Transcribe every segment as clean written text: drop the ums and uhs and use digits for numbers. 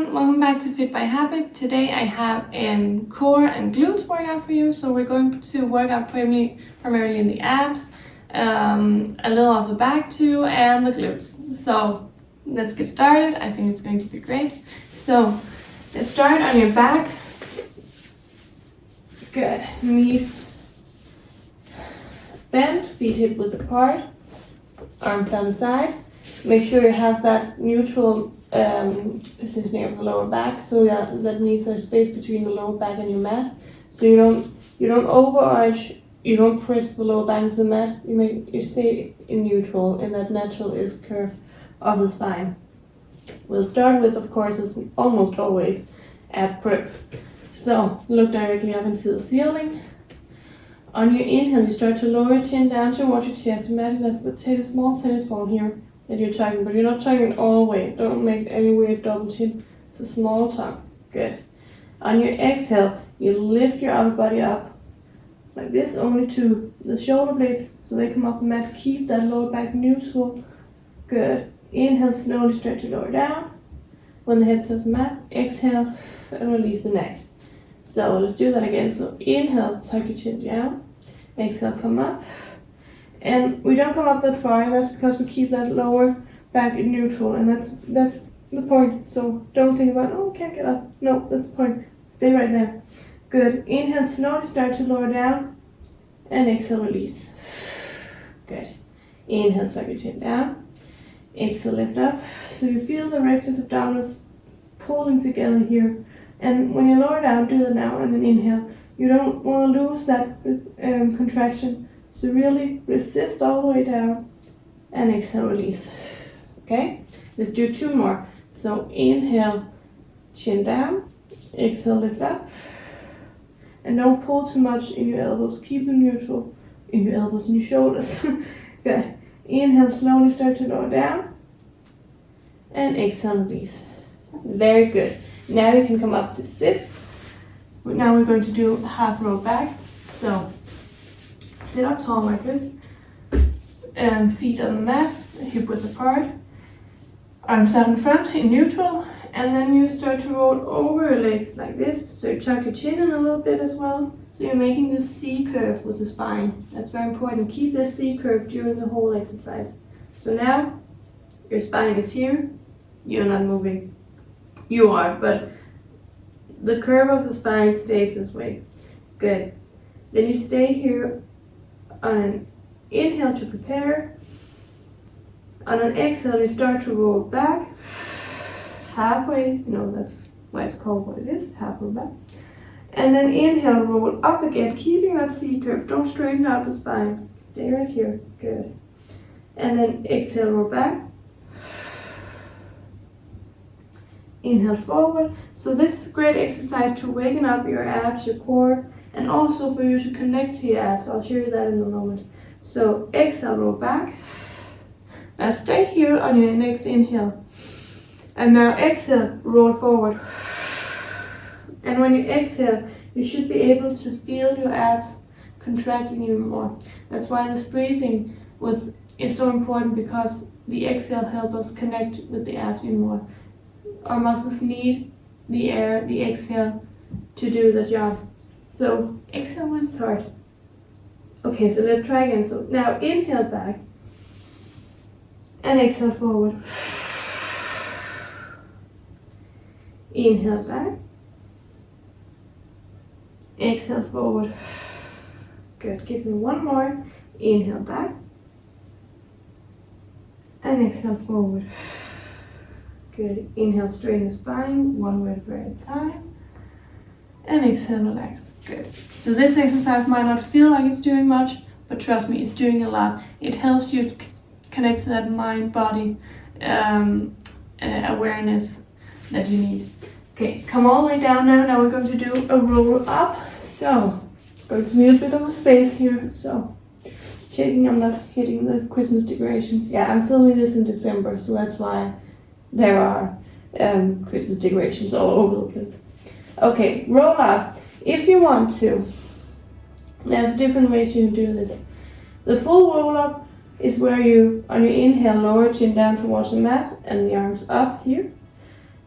everyone, welcome back to Fit by Habit. Today I have a core and glutes workout for you. So we're going to work out primarily in the abs, a little of the back too, and the glutes. So let's get started. I think it's going to be great. So let's start on your back. Good. Knees bent, feet hip width apart, arms down the side. Make sure you have that neutral positioning of the lower back, so that means there's space between the lower back and your mat. So you don't overarch, you don't press the lower back into the mat. You stay in neutral in that natural is curve of the spine. We'll start with, of course, as almost always, ab prep. So look directly up into the ceiling. On your inhale, you start to lower your chin down towards your chest. Imagine let's take a small tennis ball here that you're tugging, but you're not tugging it all the way. Don't make any weird double chin. It's a small tug. Good. On your exhale, you lift your upper body up like this, only to the shoulder blades so they come off the mat. Keep that lower back neutral. Good. Inhale, slowly start to lower down. When the head touches the mat, exhale and release the neck. So let's do that again. So inhale, tuck your chin down. Exhale, come up. And we don't come up that far, and that's because we keep that lower back in neutral, and that's the point. So don't think about, oh, can't get up. No, that's the point. Stay right there. Good. Inhale, slowly start to lower down, and exhale, release. Good. Inhale, tuck your chin down. Exhale, lift up. So you feel the rectus abdominis pulling together here. And when you lower down, do that now, and then inhale. You don't want to lose that contraction. So really resist all the way down and exhale, release. Okay, let's do two more. So inhale, chin down, exhale, lift up. And don't pull too much in your elbows. Keep them neutral in your elbows and your shoulders. Good. Inhale, slowly start to lower down. And exhale, release. Very good. Now you can come up to sit. Now we're going to do half roll back. So sit up tall like this, and feet on the mat, hip width apart, arms out in front in neutral, and then you start to roll over your legs like this. So you tuck your chin in a little bit as well. So you're making this C curve with the spine. That's very important. Keep this C curve during the whole exercise. So now your spine is here. You're not moving. You are, but the curve of the spine stays this way. Good. Then you stay here on an inhale to prepare. On an exhale, you start to roll back halfway. That's why it's called what it is, half roll back. And then inhale, roll up again, keeping that C curve. Don't straighten out the spine. Stay right here. Good. And then exhale, roll back. Inhale forward. So this is a great exercise to waken up your abs, your core, and also for you to connect to your abs. I'll show you that in a moment. So exhale, roll back. Now stay here on your next inhale. And now exhale, roll forward. And when you exhale, you should be able to feel your abs contracting even more. That's why this breathing is so important, because the exhale helps us connect with the abs even more. Our muscles need the air, the exhale, to do the job. So exhale when it's hard. Okay, so let's try again. So now inhale back and exhale forward. Inhale back. Exhale forward. Good. Give me one more. Inhale back and exhale forward. Good. Inhale, straighten the spine, one vertebra at a time. And exhale, relax. Good. So this exercise might not feel like it's doing much, but trust me, it's doing a lot. It helps you to connect to that mind-body awareness that you need. Okay, come all the way down now. Now we're going to do a roll up. So, going to need a bit of a space here. So, checking I'm not hitting the Christmas decorations. Yeah, I'm filming this in December, so that's why there are Christmas decorations all over the place. Okay, roll up. If you want to, there's different ways you can do this. The full roll up is where you, on your inhale, lower chin down towards the mat and the arms up here.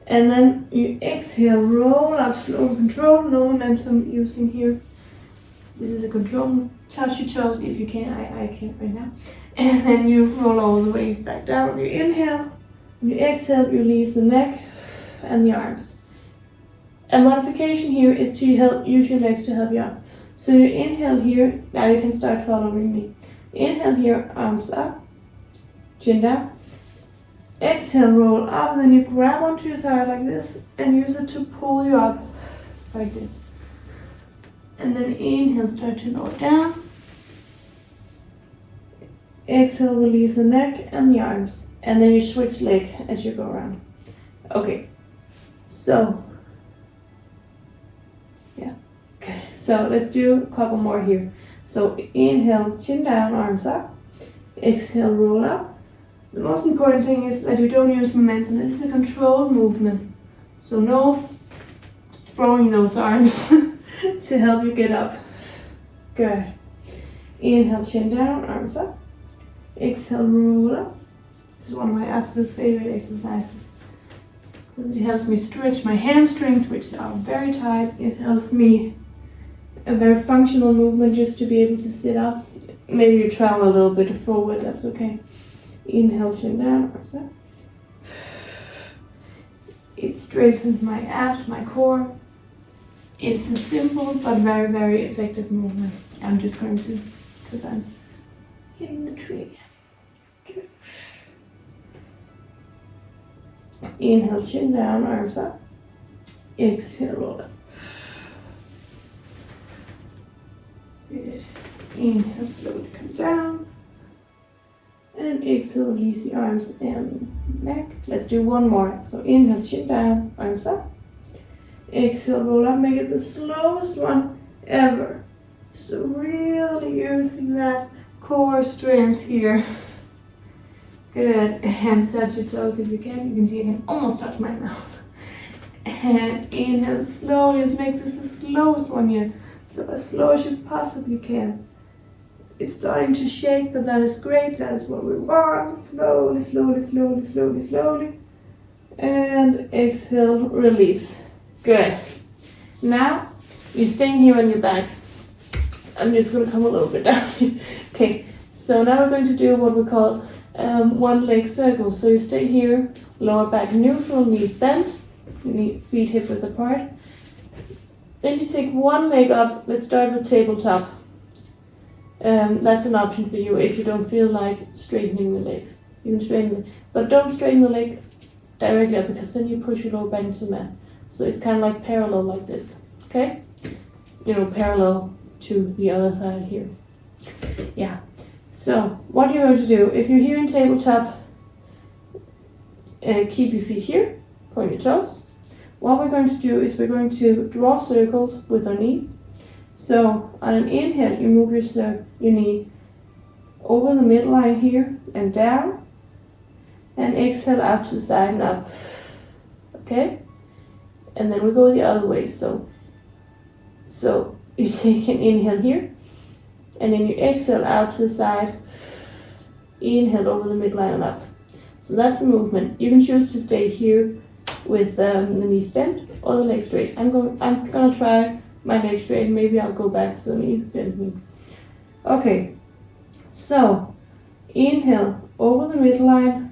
And then you exhale, roll up, slow control, no momentum using here. This is a control. Touch your toes if you can. I can't right now. And then you roll all the way back down. You inhale. When you exhale, you release the neck and the arms. A modification here is to use your legs to help you up. So you inhale here. Now you can start following me. Inhale here, arms up, chin down. Exhale, roll up, and then you grab onto your thigh like this and use it to pull you up like this. And then inhale, start to lower down. Exhale, release the neck and the arms. And then you switch leg as you go around. Okay, so, yeah. Okay, so let's do a couple more here. So inhale, chin down, arms up. Exhale, roll up. The most important thing is that you don't use momentum. This is a controlled movement. So no throwing those arms to help you get up. Good. Inhale, chin down, arms up. Exhale, roll up. This is one of my absolute favorite exercises. It helps me stretch my hamstrings, which are very tight. It helps me a very functional movement just to be able to sit up. Maybe you travel a little bit forward, that's okay. Inhale, chin down, arms up. It strengthens my abs, my core. It's a simple but very, very effective movement. I'm just going to, because I'm hitting the tree. Good. Inhale, chin down, arms up. Exhale, roll up. Good. Inhale, slowly come down. And exhale, release the arms and neck. Let's do one more. So inhale, chin down, arms up. Exhale, roll up, make it the slowest one ever. So really using that core strength here. Good. And touch your toes if you can. You can see I can almost touch my mouth. And inhale slowly. Let's make this the slowest one yet. So as slow as you possibly can. It's starting to shake, but that is great. That is what we want. Slowly, slowly, slowly, slowly, slowly. And exhale, release. Good. Now, you're staying here on your back. I'm just going to come a little bit down here. Okay, so now we're going to do what we call one leg circle. So you stay here, lower back neutral, knees bent, feet hip width apart. Then you take one leg up. Let's start with tabletop. That's an option for you if you don't feel like straightening the legs. You can straighten it, but don't straighten the leg directly up because then you push your lower back into the mat. So it's kind of like parallel like this, okay? Parallel to the other side here. Yeah. So what you're going to do, if you're here in tabletop, keep your feet here, point your toes. What we're going to do is we're going to draw circles with our knees. So on an inhale, you move your knee over the midline here and down, and exhale out to the side and up. Okay? And then we go the other way. So you take an inhale here, and then you exhale out to the side, inhale over the midline and up. So that's the movement. You can choose to stay here with the knees bent or the legs straight. I'm gonna try my legs straight. Maybe I'll go back to the knee bent. Okay. So inhale over the midline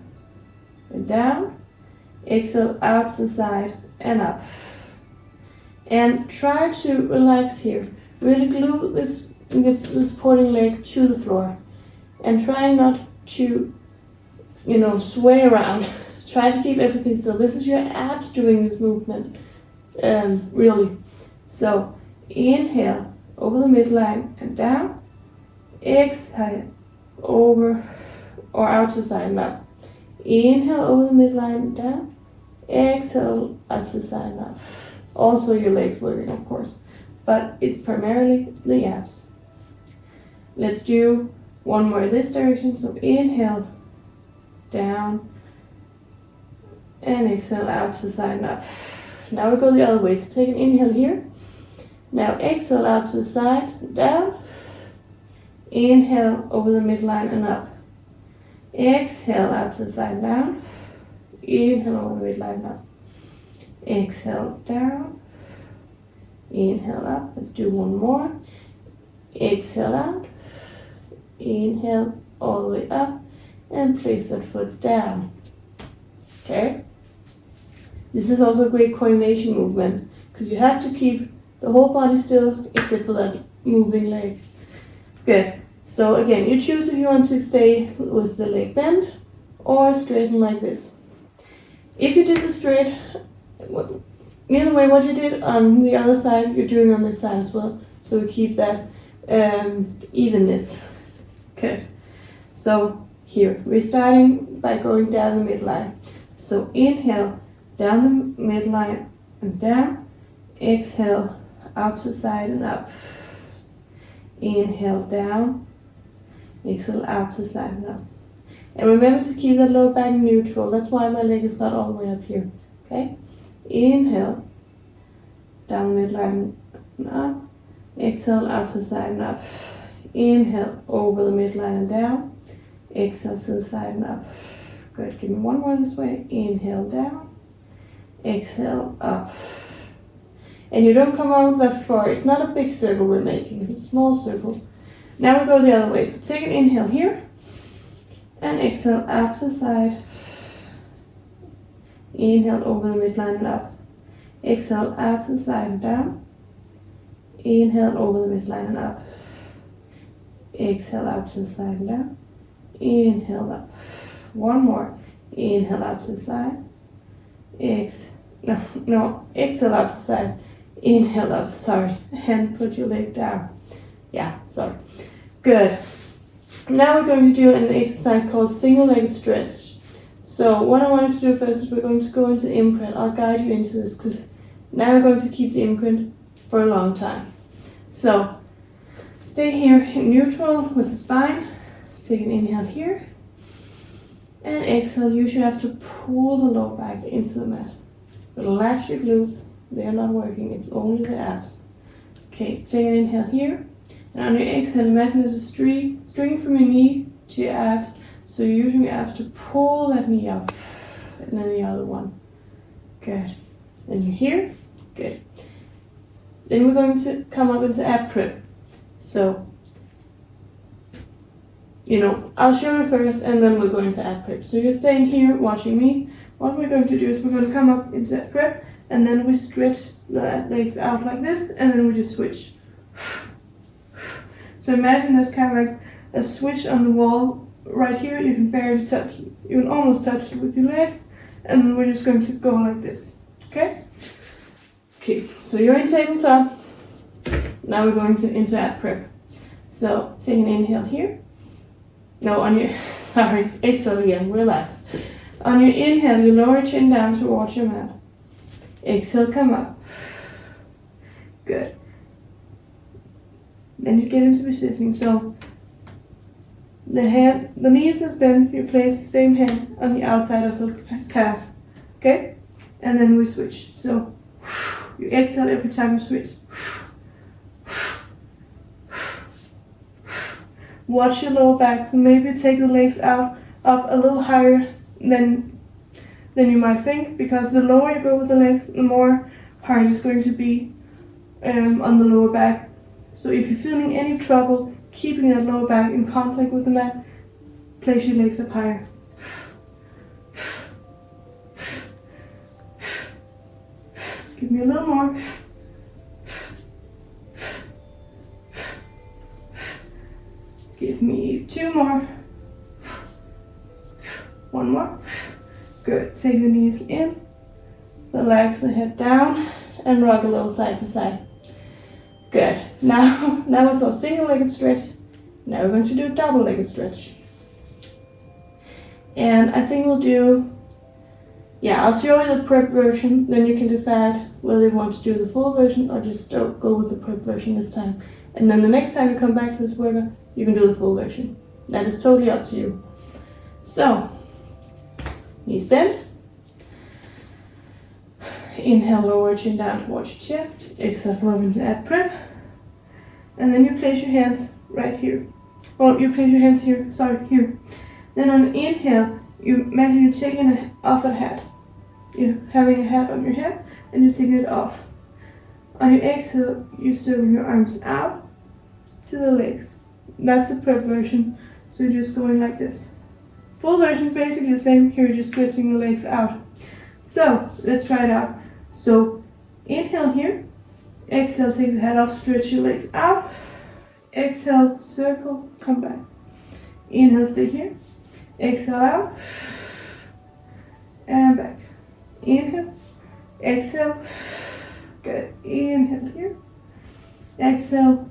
and down. Exhale out to the side and up. And try to relax here. Really glue this supporting leg to the floor. And try not to, sway around. Try to keep everything still. This is your abs doing this movement, really. So inhale over the midline and down. Exhale over or out to the side and up. Inhale over the midline and down. Exhale out to the side and up. Also your legs working, of course, but it's primarily the abs. Let's do one more this direction. So inhale down and exhale out to the side and up. Now we go the other way. So take an inhale here. Now exhale out to the side, down. Inhale over the midline and up. Exhale out to the side, down. Inhale over the midline and up. Exhale down. Inhale up. Let's do one more. Exhale out. Inhale all the way up. And place that foot down. Okay? This is also a great coordination movement because you have to keep the whole body still except for that moving leg. Good. So again, you choose if you want to stay with the leg bent or straighten like this. If you did the straight, either way what you did on the other side, you're doing on this side as well. So we keep that evenness. Good. So here, we're starting by going down the midline. So inhale, down the midline and down. Exhale, out to side and up. Inhale, down. Exhale, out to side and up. And remember to keep that lower back neutral. That's why my leg is not all the way up here. Okay? Inhale, down the midline and up. Exhale, out to side and up. Inhale, over the midline and down. Exhale to the side and up. Good. Give me one more this way. Inhale, down. Exhale, up. And you don't come out that far. It's not a big circle we're making. It's a small circle. Now we go the other way. So take an inhale here. And exhale out to the side. Inhale over the midline and up. Exhale out to the side and down. Inhale over the midline and up. Exhale out to the side and down. Inhale up. One more. Inhale out to the side. Exhale out to the side. Inhale up. Sorry. And put your leg down. Yeah, sorry. Good. Now we're going to do an exercise called single-legged stretch. So what I wanted to do first is we're going to go into the imprint. I'll guide you into this because now we're going to keep the imprint for a long time. So stay here in neutral with the spine. Take an inhale here. And exhale. You should have to pull the lower back into the mat. Relax your glutes. They're not working. It's only the abs. Okay, take an inhale here. And on your exhale, imagine there's a string from your knee to your abs. So you're using your abs to pull that knee up. And then the other one. Good. Then you're here. Good. Then we're going to come up into ab prep. So, I'll show you first and then we'll go into ab prep. So you're staying here watching me. What we're going to do is we're going to come up into ab prep and then we stretch the legs out like this and then we just switch. So imagine there's kind of like a switch on the wall right here. You can barely touch, you can almost touch it with your leg. And then we're just going to go like this, okay? Okay, so you're in tabletop. Now we're going into ab prep. So take an inhale here. No, on your, exhale again, relax. On your inhale, you lower your chin down towards your mat. Exhale, come up. Good. Then you get into positioning. So the knees is bent, you place the same hand on the outside of the calf. Okay? And then we switch. So you exhale every time you switch. Watch your lower back. So maybe take the legs up a little higher than you might think, because the lower you go with the legs, the more hard it's going to be on the lower back. So if you're feeling any trouble keeping that lower back in contact with the mat, place your legs up higher. Give me a little more. Give me 2 more. 1 more. Good. Take the knees in, relax the head down, and rock a little side to side. Good. Now, that was our single-legged stretch. Now we're going to do a double-legged stretch. And I think we'll do, I'll show you the prep version, then you can decide whether you want to do the full version or just go with the prep version this time. And then the next time you come back to this workout, you can do the full version. That is totally up to you. So, knees bent. Inhale, lower chin down towards your chest. Exhale, come into ab prep. And then you place your hands right here. Well, you place your hands here, here. Then on inhale, you imagine you're taking off a hat. You're having a hat on your head. and you take it off. On your exhale, you circle your arms out to the legs. That's a prep version, so you're just going like this. Full version, basically the same. Here you're just stretching the legs out. So let's try it out. So inhale here, exhale, take the head off, stretch your legs out. Exhale, circle, come back. Inhale, stay here. Exhale out and back. Inhale, exhale. Good. Inhale here. Exhale.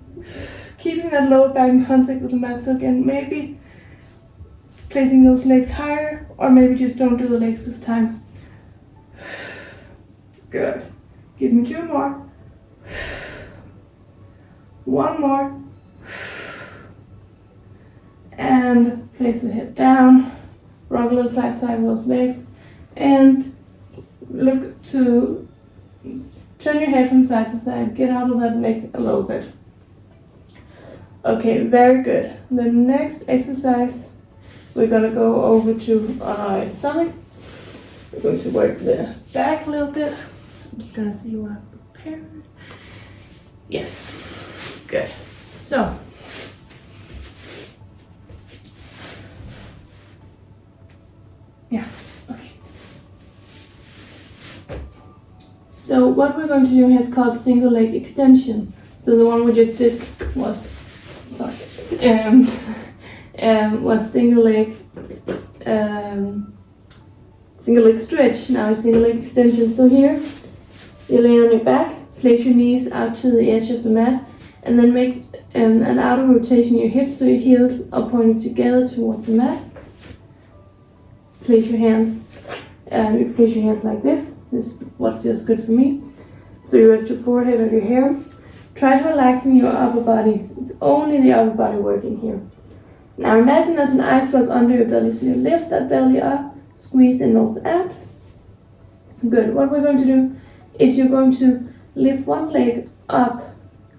Keeping that lower back in contact with the mat. So again, maybe placing those legs higher, or maybe just don't do the legs this time. Good. Give me 2 more. 1 more. And place the head down. Rock a little side to side with those legs. And look to turn your head from side to side. Get out of that neck a little bit. Okay, very good. The next exercise, we're going to go over to our stomach. We're going to work the back a little bit. I'm just going to see what I've prepared. Yes, good. So, yeah, okay. So what we're going to do here is called single leg extension. So the one we just did was, was single leg stretch. Now it's single leg extension. So here, you lay on your back, place your knees out to the edge of the mat, and then make an outer rotation in your hips so your heels are pointing together towards the mat. Place your hands, you can place your hands like this. This is what feels good for me. So you rest your forehead on your hands. Try to relax in your upper body. It's only the upper body working here. Now imagine there's an ice block under your belly. So you lift that belly up, squeeze in those abs. Good. What we're going to do is you're going to lift one leg up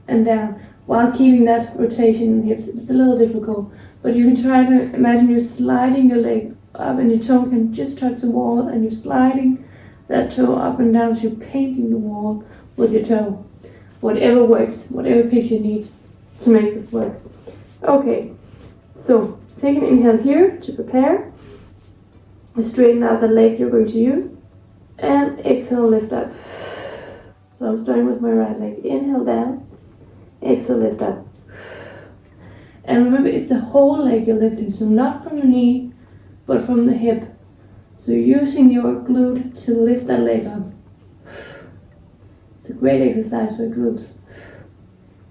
and down while keeping that rotation in the hips. It's a little difficult, but you can try to imagine you're sliding your leg up and your toe can just touch the wall, and you're sliding that toe up and down, so you're painting the wall with your toe. Whatever works, whatever pitch you need to make this work. Okay, so take an inhale here to prepare. Straighten out the leg you're going to use. And exhale, lift up. So I'm starting with my right leg. Inhale down. Exhale, lift up. And remember, it's the whole leg you're lifting. So not from the knee, but from the hip. So you're using your glute to lift that leg up. It's a great exercise for glutes.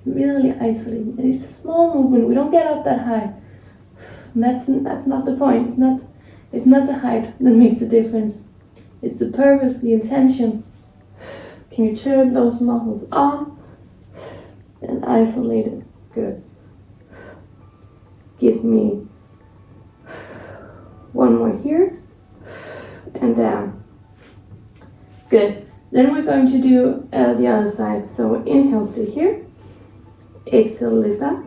Really isolating. And it's a small movement. We don't get up that high. And that's not the point. It's not the height that makes the difference. It's the purpose, the intention. Can you turn those muscles on and isolate it? Good. Give me 1 more here and down. Good. Then we're going to do the other side. So inhale, stay here. Exhale, lift up.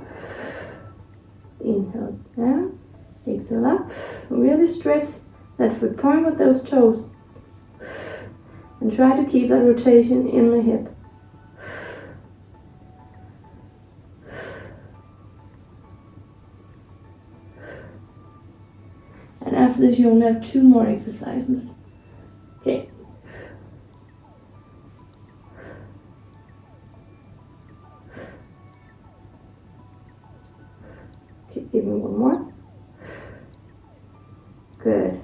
Inhale down. Exhale up. Really stretch that foot. Point with those toes. And try to keep that rotation in the hip. And after this, you only have 2 more exercises. Okay. Okay, give me 1 more. Good.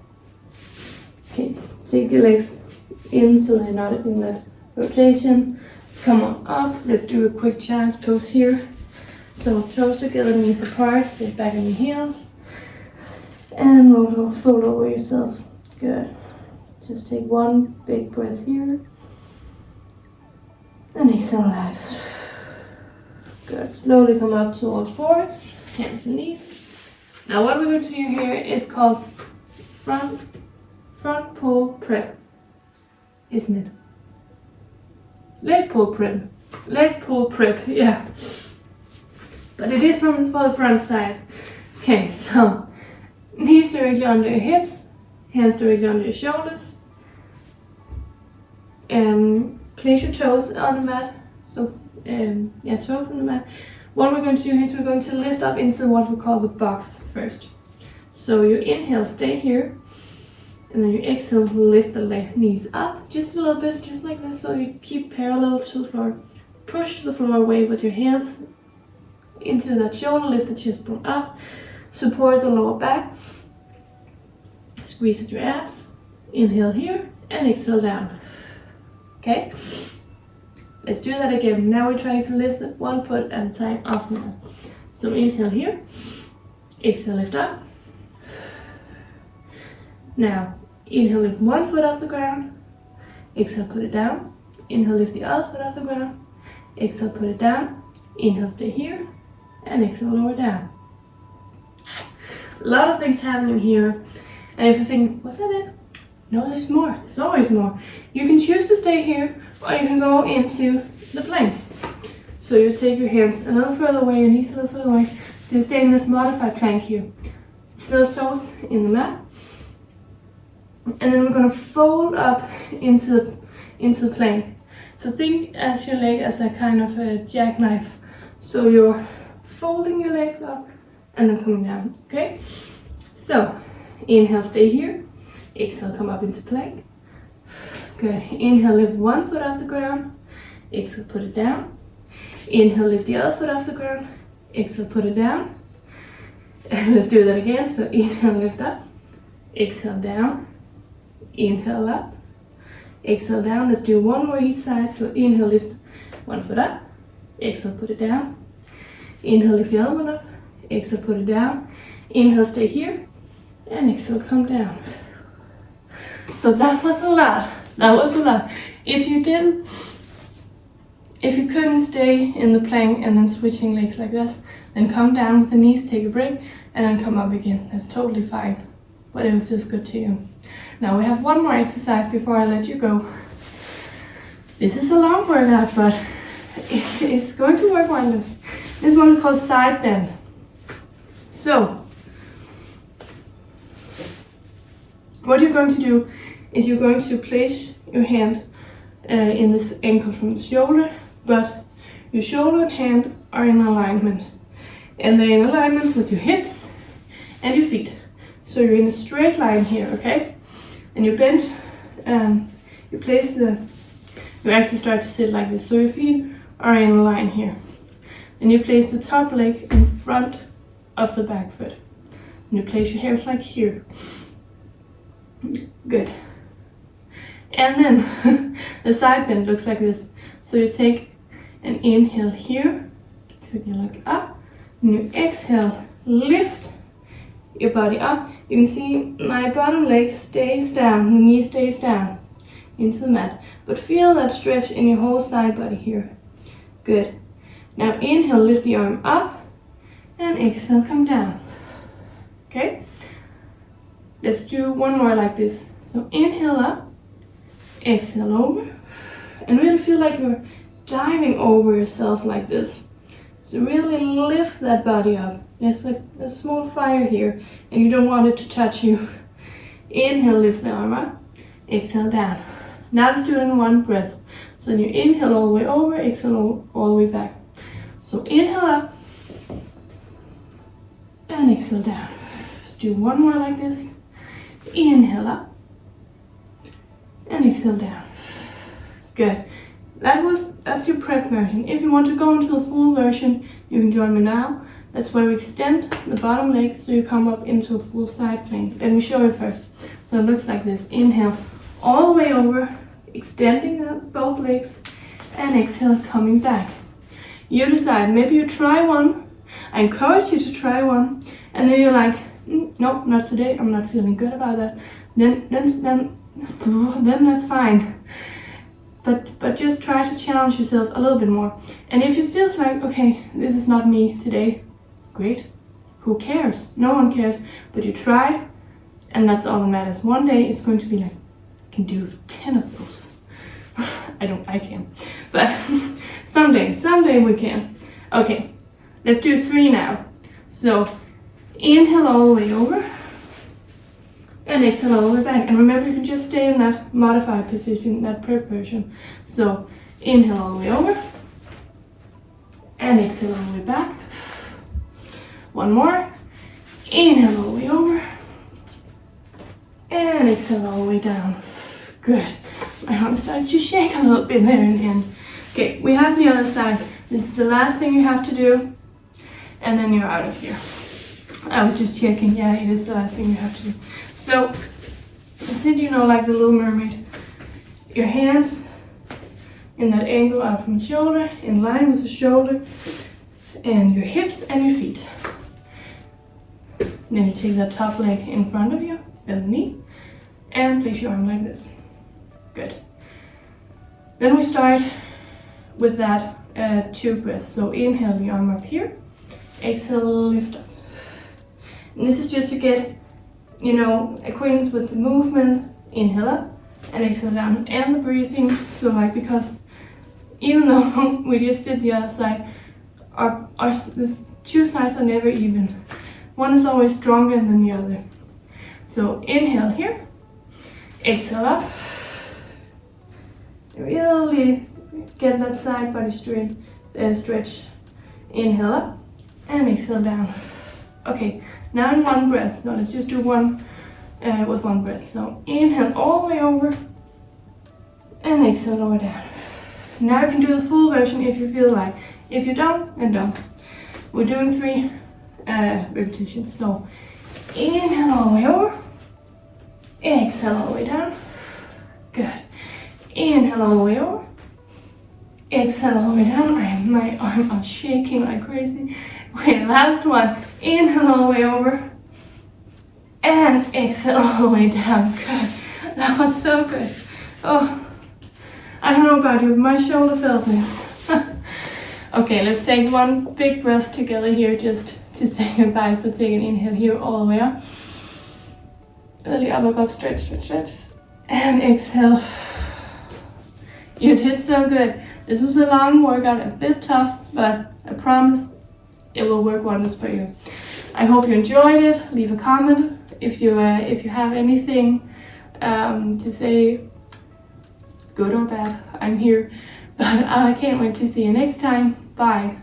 Okay, take your legs in so they're not in that rotation. Come on up. Let's do a quick child's pose here. So toes together, knees apart. Sit back on your heels. And fold over yourself. Good. Just take 1 big breath here. And exhale, relax. Good. Slowly come up to all fours. Hands and knees. Now what we're going to do here is called front pull prep. Isn't it? Leg pull prep. Leg pull prep, yeah. But it is for the front side. Okay, so knees directly under your hips, hands directly under your shoulders. place your toes on the mat. So yeah, toes on the mat. What we're going to do is we're going to lift up into what we call the box first. So you inhale, stay here, and then you exhale, lift the knees up just a little bit, just like this, so you keep parallel to the floor. Push the floor away with your hands into that shoulder, lift the chest bone up, support the lower back, squeeze at your abs, inhale here, and exhale down. Okay? Let's do that again. Now we're trying to lift it 1 foot at a time off the mat. So inhale here, exhale, lift up. Now, inhale, lift 1 foot off the ground, exhale, put it down. Inhale, lift the other foot off the ground, exhale, put it down. Inhale, stay here, and exhale, lower down. A lot of things happening here. And if you think, was that it? No, there's more. There's always more. You can choose to stay here, or you can go into the plank. So you take your hands a little further away, your knees a little further away. So you stay in this modified plank here. Still toes in the mat. And then we're going to fold up into the plank. So think as your leg as a kind of a jackknife. So you're folding your legs up and then coming down. Okay? So inhale, stay here. Exhale, come up into plank. Good. Inhale, lift 1 foot off the ground. Exhale, put it down. Inhale, lift the other foot off the ground. Exhale, put it down. And let's do that again. So inhale, lift up. Exhale, down. Inhale, up. Exhale, down. Let's do one more each side. So inhale, lift 1 foot up. Exhale, put it down. Inhale, lift the other one up. Exhale, put it down. Inhale, stay here. And exhale, come down. So that was a lot. That was a lot. If you couldn't stay in the plank and then switching legs like this, then come down with the knees, take a break, and then come up again. That's totally fine. Whatever feels good to you. Now we have one more exercise before I let you go. This is a long workout, but it's going to work wonders. This one is called side bend. So, what you're going to do is you're going to place your hand in this ankle from the shoulder, but your shoulder and hand are in alignment. And they're in alignment with your hips and your feet. So you're in a straight line here, okay? And you bend, you place you actually start to sit like this. So your feet are in a line here. And you place the top leg in front of the back foot. And you place your hands like here. Good. And then the side bend looks like this. So you take an inhale here, turn your leg up, and you exhale, lift your body up. You can see my bottom leg stays down, the knee stays down into the mat. But feel that stretch in your whole side body here. Good. Now inhale, lift the arm up, and exhale, come down. Okay? Let's do one more like this. So inhale up, exhale over, and really feel like you're diving over yourself like this. So really lift that body up. There's like a small fire here, and you don't want it to touch you. Inhale, lift the arm up, exhale down. Now let's do it in one breath. So then you inhale all the way over, exhale all the way back. So inhale up, and exhale down. Let's do one more like this. Inhale up, and exhale down. Good. That's your prep version. If you want to go into the full version, you can join me now. That's where we extend the bottom leg so you come up into a full side plank. Let me show you first. So it looks like this. Inhale all the way over, extending both legs, and exhale, coming back. You decide. Maybe you try one. I encourage you to try one, and then you're like, nope, not today. I'm not feeling good about that. Then that's fine. But just try to challenge yourself a little bit more. And if you feel like, okay, this is not me today, great. Who cares? No one cares. But you tried, and that's all that matters. One day it's going to be like, I can do 10 of those. I can. But someday we can. Okay, let's do 3 now. So inhale all the way over. And exhale all the way back. And remember, you can just stay in that modified position, that prep version. So inhale all the way over. And exhale all the way back. One more. Inhale all the way over. And exhale all the way down. Good. My arms started to shake a little bit there in the end. Okay, we have the other side. This is the last thing you have to do. And then you're out of here. I was just checking. Yeah, it is the last thing you have to do. So, sit, like the Little Mermaid. Your hands in that angle out from the shoulder, in line with the shoulder, and your hips and your feet. Then you take that top leg in front of you, bend the knee, and place your arm like this. Good. Then we start with that 2 breaths. So inhale the arm up here, exhale, lift up. And this is just to get, acquaintance with the movement. Inhale up and exhale down, and the breathing. So because even though we just did the other side, these 2 sides are never even. One is always stronger than the other. So inhale here, exhale up. Really get that side body stretch. Inhale up and exhale down. Okay, now in 1 breath. So let's just do one with 1 breath. So inhale all the way over and exhale lower down. Now you can do the full version if you feel like. If you don't, then don't. We're doing 3 repetitions. So inhale all the way over, exhale all the way down. Good. Inhale all the way over, exhale all the way down. My arm are shaking like crazy. Okay, last one. Inhale all the way over, and exhale all the way down. Good. That was so good. Oh, I don't know about you, but my shoulder felt this. Okay, let's take 1 big breath together here just to say goodbye. So take an inhale here all the way up. Really up, stretch. And exhale. You did so good. This was a long workout, a bit tough, but I promise it will work wonders for you. I hope you enjoyed it. Leave a comment if you have anything to say, good or bad. I'm here, but I can't wait to see you next time. Bye.